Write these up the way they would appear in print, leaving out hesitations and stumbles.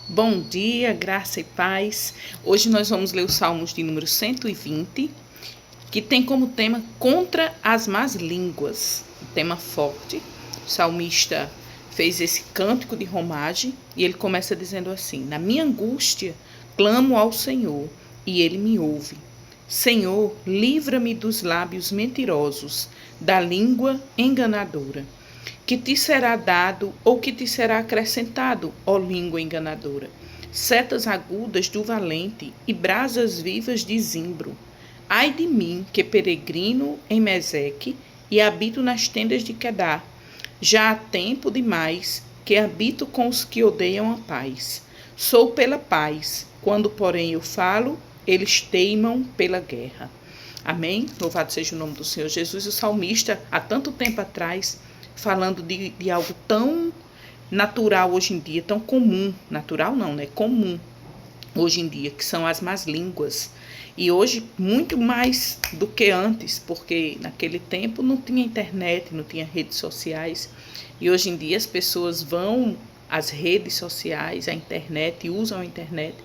Bom dia, graça e paz. Hoje nós vamos ler os Salmos de número 120, que tem como tema Contra as Más Línguas. Um tema forte. O salmista fez esse cântico de romagem e ele começa dizendo assim: Na minha angústia, clamo ao Senhor e ele me ouve. Senhor, livra-me dos lábios mentirosos, da língua enganadora. Que te será dado ou que te será acrescentado, ó língua enganadora? Setas agudas do valente e brasas vivas de zimbro. Ai de mim, que peregrino em Meseque e habito nas tendas de Quedar. Já há tempo demais que habito com os que odeiam a paz. Sou pela paz, quando porém eu falo, eles teimam pela guerra. Amém? Louvado seja o nome do Senhor Jesus. O salmista, há tanto tempo atrás, falando de algo tão natural hoje em dia, tão comum, natural não, né? Comum hoje em dia, que são as más línguas. E hoje, muito mais do que antes, porque naquele tempo não tinha internet, não tinha redes sociais. E hoje em dia as pessoas vão às redes sociais, à internet, e usam a internet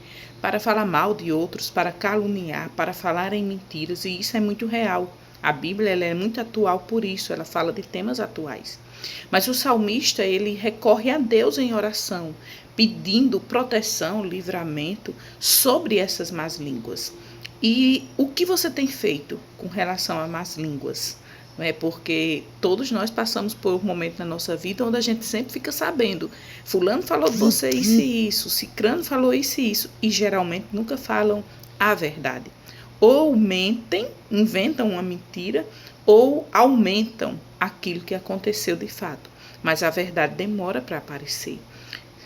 para falar mal de outros, para caluniar, para falar em mentiras, e isso é muito real. A Bíblia ela é muito atual por isso, ela fala de temas atuais. Mas o salmista, ele recorre a Deus em oração, pedindo proteção, livramento sobre essas más línguas. E o que você tem feito com relação a más línguas? Não é porque todos nós passamos por um momento na nossa vida onde a gente sempre fica sabendo, fulano falou de você isso e isso, cicrano falou isso e isso, e geralmente nunca falam a verdade. Ou mentem, inventam uma mentira, ou aumentam aquilo que aconteceu de fato. Mas a verdade demora para aparecer.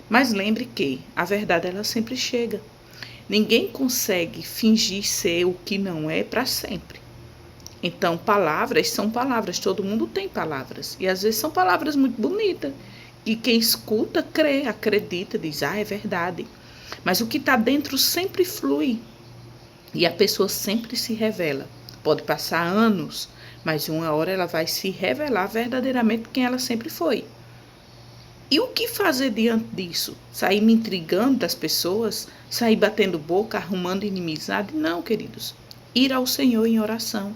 Mas lembre que a verdade ela sempre chega. Ninguém consegue fingir ser o que não é para sempre. Então, palavras são palavras, todo mundo tem palavras. E às vezes são palavras muito bonitas. E quem escuta, crê, acredita, diz, é verdade. Mas o que está dentro sempre flui. E a pessoa sempre se revela. Pode passar anos, mas uma hora ela vai se revelar verdadeiramente quem ela sempre foi. E o que fazer diante disso? Sair me intrigando das pessoas? Sair batendo boca, arrumando inimizade? Não, queridos. Ir ao Senhor em oração.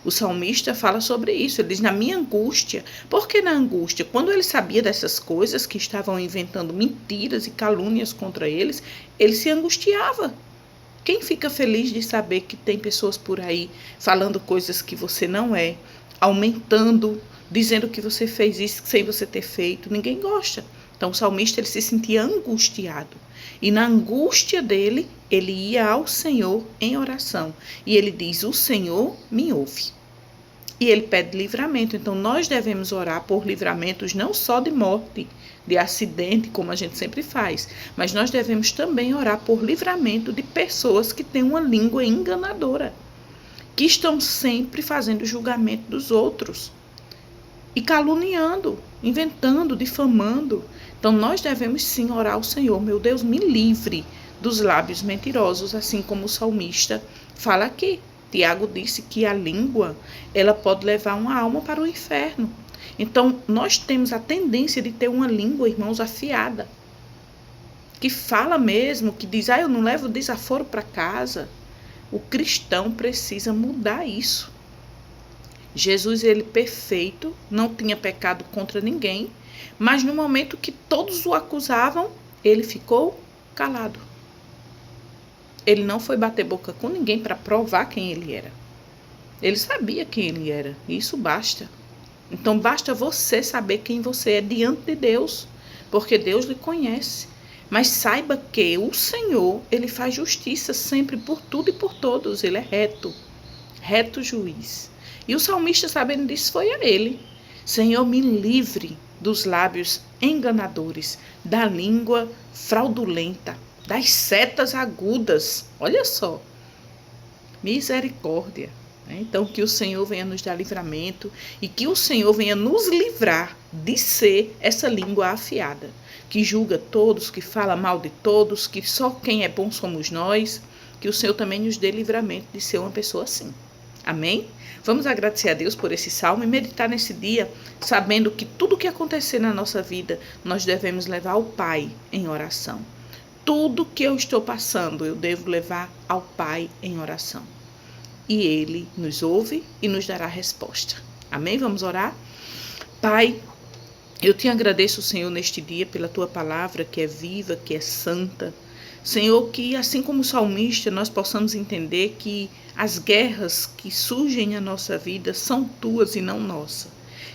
O salmista fala sobre isso, ele diz, na minha angústia. Por que na angústia? Quando ele sabia dessas coisas que estavam inventando mentiras e calúnias contra eles, ele se angustiava. Quem fica feliz de saber que tem pessoas por aí falando coisas que você não é, aumentando, dizendo que você fez isso sem você ter feito? Ninguém gosta. Então o salmista ele se sentia angustiado. E na angústia dele, ele ia ao Senhor em oração. E ele diz, o Senhor me ouve. E ele pede livramento. Então nós devemos orar por livramentos não só de morte, de acidente, como a gente sempre faz, mas nós devemos também orar por livramento de pessoas que têm uma língua enganadora, que estão sempre fazendo julgamento dos outros e caluniando, inventando, difamando. Então nós devemos sim orar ao Senhor, meu Deus, me livre dos lábios mentirosos, assim como o salmista fala aqui. Tiago disse que a língua, ela pode levar uma alma para o inferno. Então, nós temos a tendência de ter uma língua, irmãos, afiada, que fala mesmo, que diz, eu não levo desaforo para casa. O cristão precisa mudar isso. Jesus, ele perfeito, não tinha pecado contra ninguém, mas no momento que todos o acusavam, ele ficou calado. Ele não foi bater boca com ninguém para provar quem ele era. Ele sabia quem ele era, e isso basta. Então basta você saber quem você é diante de Deus, porque Deus lhe conhece. Mas saiba que o Senhor, ele faz justiça sempre por tudo e por todos. Ele é reto, reto juiz. E o salmista, sabendo disso, foi a ele. Senhor, me livre dos lábios enganadores, da língua fraudulenta, das setas agudas. Olha só, misericórdia. Então, que o Senhor venha nos dar livramento e que o Senhor venha nos livrar de ser essa língua afiada, que julga todos, que fala mal de todos, que só quem é bom somos nós, que o Senhor também nos dê livramento de ser uma pessoa assim. Amém? Vamos agradecer a Deus por esse salmo e meditar nesse dia, sabendo que tudo que acontecer na nossa vida, nós devemos levar ao Pai em oração. tudo que eu estou passando, eu devo levar ao Pai em oração. E Ele nos ouve e nos dará resposta. Amém? Vamos orar? Pai, eu te agradeço, Senhor, neste dia pela tua palavra que é viva, que é santa. Senhor, que assim como o salmista, nós possamos entender que as guerras que surgem na nossa vida são tuas e não nossa.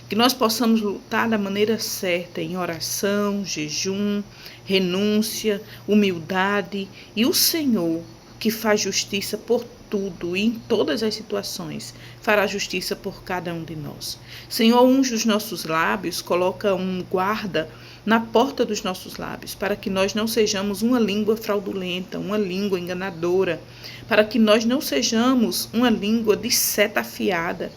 Que nós possamos lutar da maneira certa, em oração, jejum, renúncia, humildade. E o Senhor, que faz justiça por tudo e em todas as situações, fará justiça por cada um de nós. Senhor, unge os nossos lábios, coloca um guarda na porta dos nossos lábios, para que nós não sejamos uma língua fraudulenta, uma língua enganadora, para que nós não sejamos uma língua de seta afiada.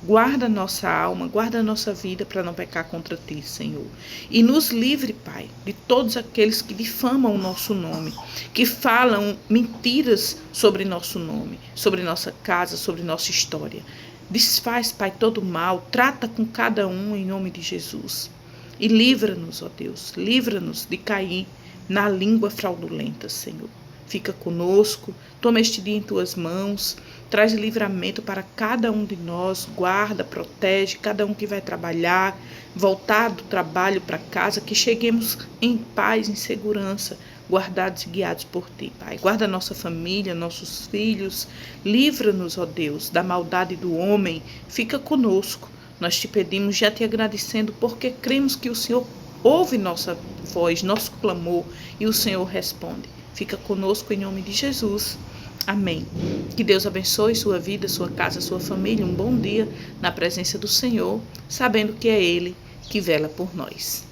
Guarda a nossa alma, guarda a nossa vida para não pecar contra ti, Senhor. E nos livre, Pai, de todos aqueles que difamam o nosso nome, que falam mentiras sobre nosso nome, sobre nossa casa, sobre nossa história. Desfaz, Pai, todo o mal, trata com cada um em nome de Jesus. E livra-nos, ó Deus, livra-nos de cair na língua fraudulenta, Senhor. Fica conosco, toma este dia em tuas mãos, traz livramento para cada um de nós, guarda, protege cada um que vai trabalhar, voltar do trabalho para casa, que cheguemos em paz, em segurança, guardados e guiados por ti, Pai. Guarda nossa família, nossos filhos, livra-nos, ó Deus, da maldade do homem, fica conosco. Nós te pedimos, já te agradecendo, porque cremos que o Senhor ouve nossa voz, nosso clamor, e o Senhor responde. Fica conosco em nome de Jesus. Amém. Que Deus abençoe sua vida, sua casa, sua família. Um bom dia na presença do Senhor, sabendo que é Ele que vela por nós.